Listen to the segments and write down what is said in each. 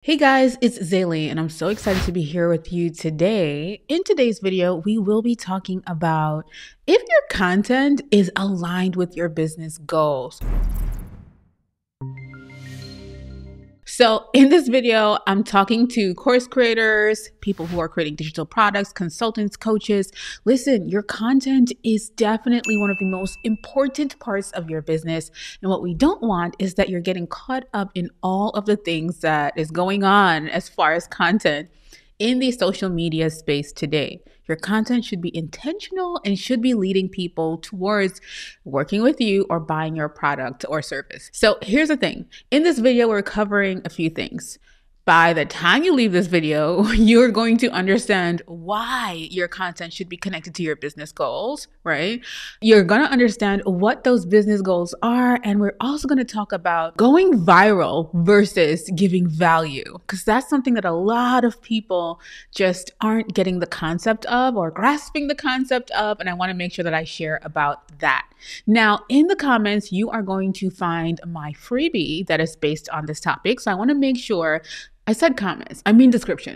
Hey guys, it's Zaylee and I'm so excited to be here with you today. In today's video, we will be talking about if your content is aligned with your business goals. So in this video, I'm talking to course creators, people who are creating digital products, consultants, coaches. Listen, your content is definitely one of the most important parts of your business. And what we don't want is that you're getting caught up in all of the things that is going on as far as content in the social media space today. Your content should be intentional and should be leading people towards working with you or buying your product or service. So here's the thing. In this video, we're covering a few things. By the time you leave this video, you're going to understand why your content should be connected to your business goals, right? You're going to understand what those business goals are. And we're also going to talk about going viral versus giving value, because that's something that a lot of people just aren't getting the concept of or grasping the concept of. And I want to make sure that I share about that. Now, in the comments, you are going to find my freebie that is based on this topic. So I want to make sure I said comments, I mean description.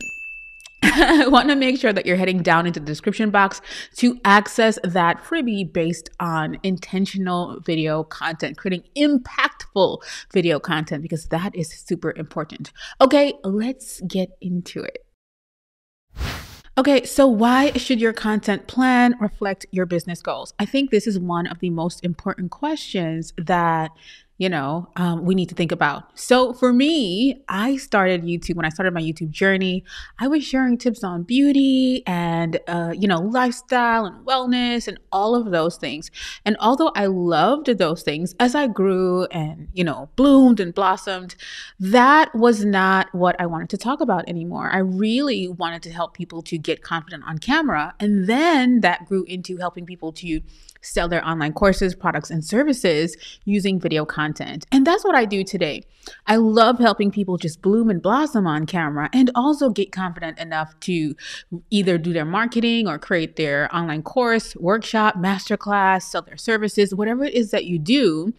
I want to make sure that you're heading down into the description box to access that freebie based on intentional video content, creating impactful video content, because that is super important. Okay, let's get into it. Okay, so why should your content plan reflect your business goals? I think this is one of the most important questions that we need to think about. So for me, I started YouTube. When I started my YouTube journey, I was sharing tips on beauty and, lifestyle and wellness and all of those things. And although I loved those things, as I grew and, bloomed and blossomed, that was not what I wanted to talk about anymore. I really wanted to help people to get confident on camera. And then that grew into helping people to sell their online courses, products, and services using video content. And that's what I do today. I love helping people just bloom and blossom on camera and also get confident enough to either do their marketing or create their online course, workshop, masterclass, sell their services, whatever it is that you do,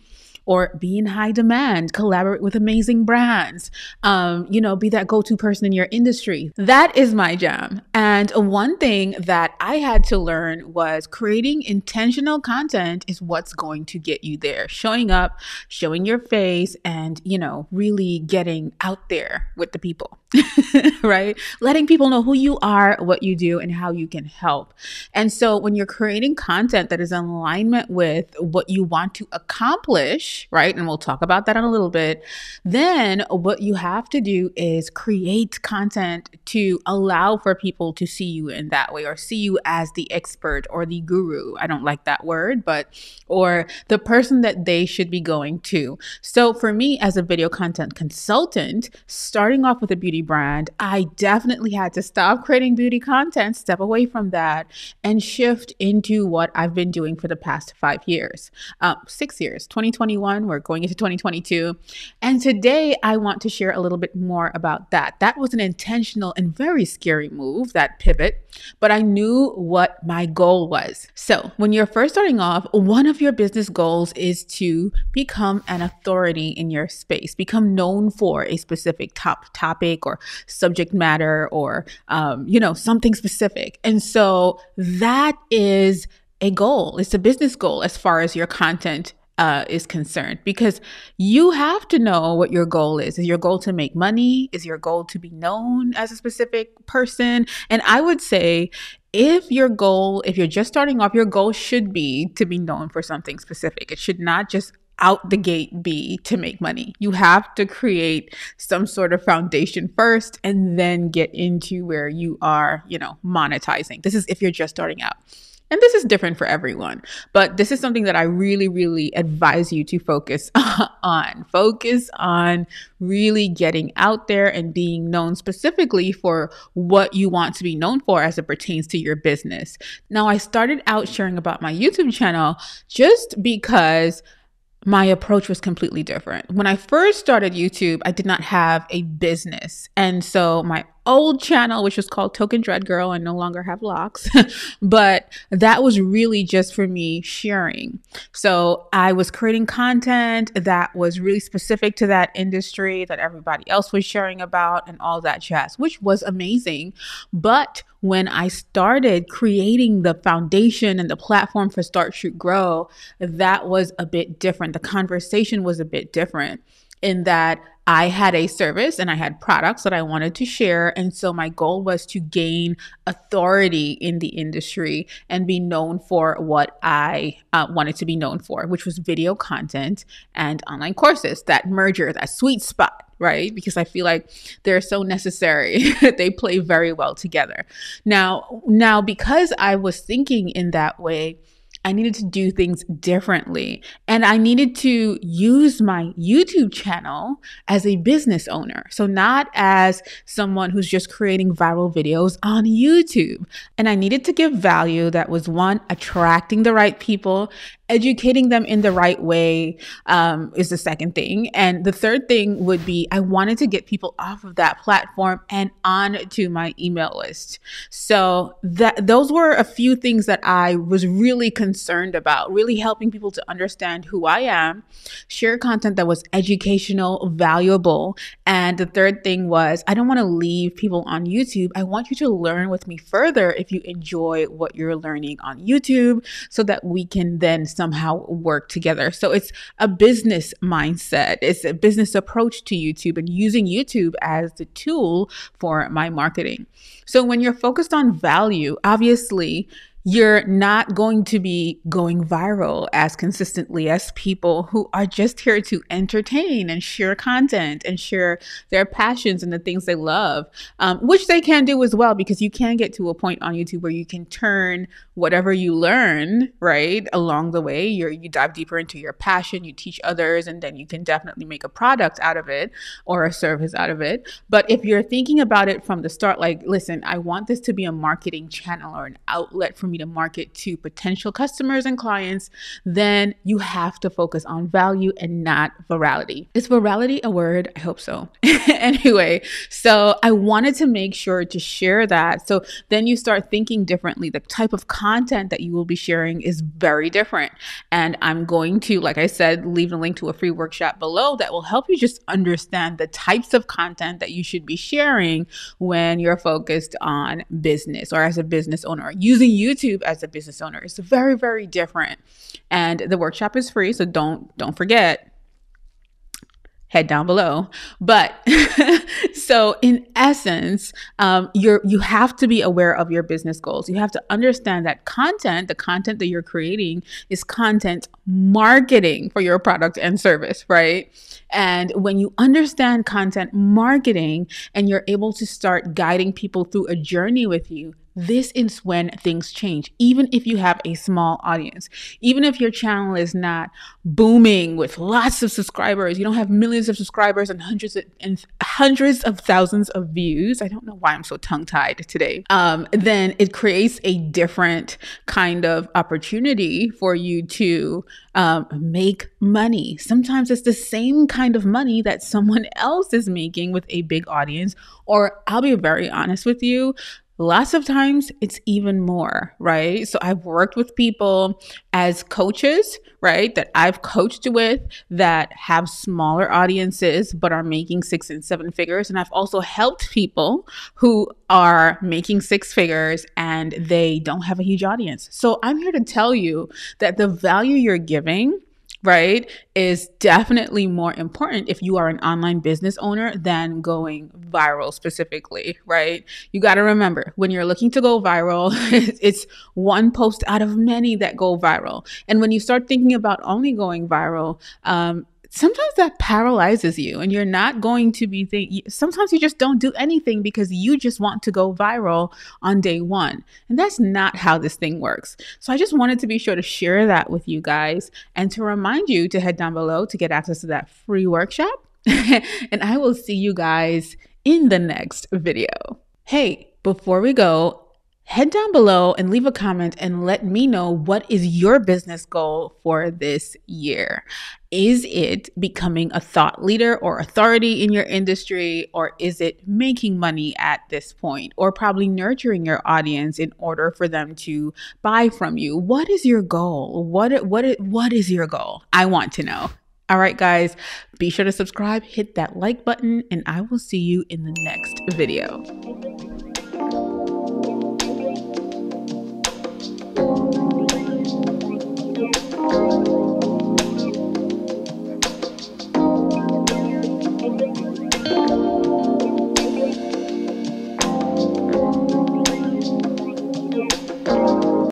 or be in high demand, collaborate with amazing brands, be that go-to person in your industry. That is my jam. And one thing that I had to learn was creating intentional content is what's going to get you there. Showing up, showing your face, and, really getting out there with the people, right? Letting people know who you are, what you do, and how you can help. And so when you're creating content that is in alignment with what you want to accomplish, right? And we'll talk about that in a little bit. Then what you have to do is create content to allow for people to see you in that way, or see you as the expert or the guru. I don't like that word, or the person that they should be going to. So for me as a video content consultant, starting off with a beauty brand, I definitely had to stop creating beauty content, step away from that, and shift into what I've been doing for the past 5 years, 6 years, 2021, we're going into 2022. And today I want to share a little bit more about that. That was an intentional and very scary move, that pivot, but I knew what my goal was. So when you're first starting off, one of your business goals is to become an authority in your space, become known for a specific topic or subject matter or, something specific. And so that is a goal. It's a business goal as far as your content is concerned, because you have to know what your goal is. Is your goal to make money? Is your goal to be known as a specific person? And I would say if you're just starting off, your goal should be to be known for something specific. It should not just out the gate be to make money. You have to create some sort of foundation first and then get into where you are, monetizing. This is if you're just starting out. And this is different for everyone, but this is something that I really, really advise you to focus on. Focus on really getting out there and being known specifically for what you want to be known for as it pertains to your business. Now, I started out sharing about my YouTube channel just because my approach was completely different. When I first started YouTube, I did not have a business. And so my old channel, which was called Token Dread Girl. I no longer have locks, but that was really just for me sharing. So I was creating content that was really specific to that industry that everybody else was sharing about and all that jazz, which was amazing. But when I started creating the foundation and the platform for Start, Shoot, Grow, that was a bit different. The conversation was a bit different in that I had a service and I had products that I wanted to share. And so my goal was to gain authority in the industry and be known for what I wanted to be known for, which was video content and online courses. That merger, that sweet spot, right? Because I feel like they're so necessary. They play very well together. Now, because I was thinking in that way, I needed to do things differently. And I needed to use my YouTube channel as a business owner. So not as someone who's just creating viral videos on YouTube. And I needed to give value that was, one, attracting the right people, educating them in the right way is the second thing. And the third thing would be I wanted to get people off of that platform and onto my email list. So those were a few things that I was really concerned about, really helping people to understand who I am, share content that was educational, valuable. And the third thing was I don't want to leave people on YouTube. I want you to learn with me further if you enjoy what you're learning on YouTube so that we can then somehow work together. So it's a business mindset. It's a business approach to YouTube and using YouTube as the tool for my marketing. So when you're focused on value, obviously, you're not going to be going viral as consistently as people who are just here to entertain and share content and share their passions and the things they love, which they can do as well, because you can get to a point on YouTube where you can turn whatever you learn, right, along the way. You dive deeper into your passion, you teach others, and then you can definitely make a product out of it or a service out of it. But if you're thinking about it from the start, like, listen, I want this to be a marketing channel or an outlet for me to market to potential customers and clients, then you have to focus on value and not virality. Is virality a word? I hope so. Anyway, so I wanted to make sure to share that. So then you start thinking differently. The type of content that you will be sharing is very different. And I'm going to, like I said, leave a link to a free workshop below that will help you just understand the types of content that you should be sharing when you're focused on business or as a business owner. Using YouTube as a business owner is very, very different. And the workshop is free, so don't forget. Head down below. But so in essence, you have to be aware of your business goals. You have to understand that the content that you're creating is content marketing for your product and service, right? And when you understand content marketing and you're able to start guiding people through a journey with you, this is when things change. Even if you have a small audience, even if your channel is not booming with lots of subscribers, you don't have millions of subscribers and hundreds of thousands of views. I don't know why I'm so tongue-tied today. Then it creates a different kind of opportunity for you to make money. Sometimes it's the same kind of money that someone else is making with a big audience, or I'll be very honest with you, lots of times it's even more, right? So I've worked with people as coaches, right, that I've coached with that have smaller audiences but are making 6 and 7 figures. And I've also helped people who are making 6 figures and they don't have a huge audience. So I'm here to tell you that the value you're giving, right, is definitely more important if you are an online business owner than going viral specifically, right? You got to remember, when you're looking to go viral, it's one post out of many that go viral. And when you start thinking about only going viral, sometimes that paralyzes you and you're not going to be sometimes you just don't do anything because you just want to go viral on day one. And that's not how this thing works. So I just wanted to be sure to share that with you guys and to remind you to head down below to get access to that free workshop. And I will see you guys in the next video. Hey, before we go, Head down below and leave a comment and let me know, what is your business goal for this year? Is it becoming a thought leader or authority in your industry, or is it making money at this point, or probably nurturing your audience in order for them to buy from you? What is your goal? What is your goal? I want to know. All right, guys, be sure to subscribe, hit that like button, and I will see you in the next video.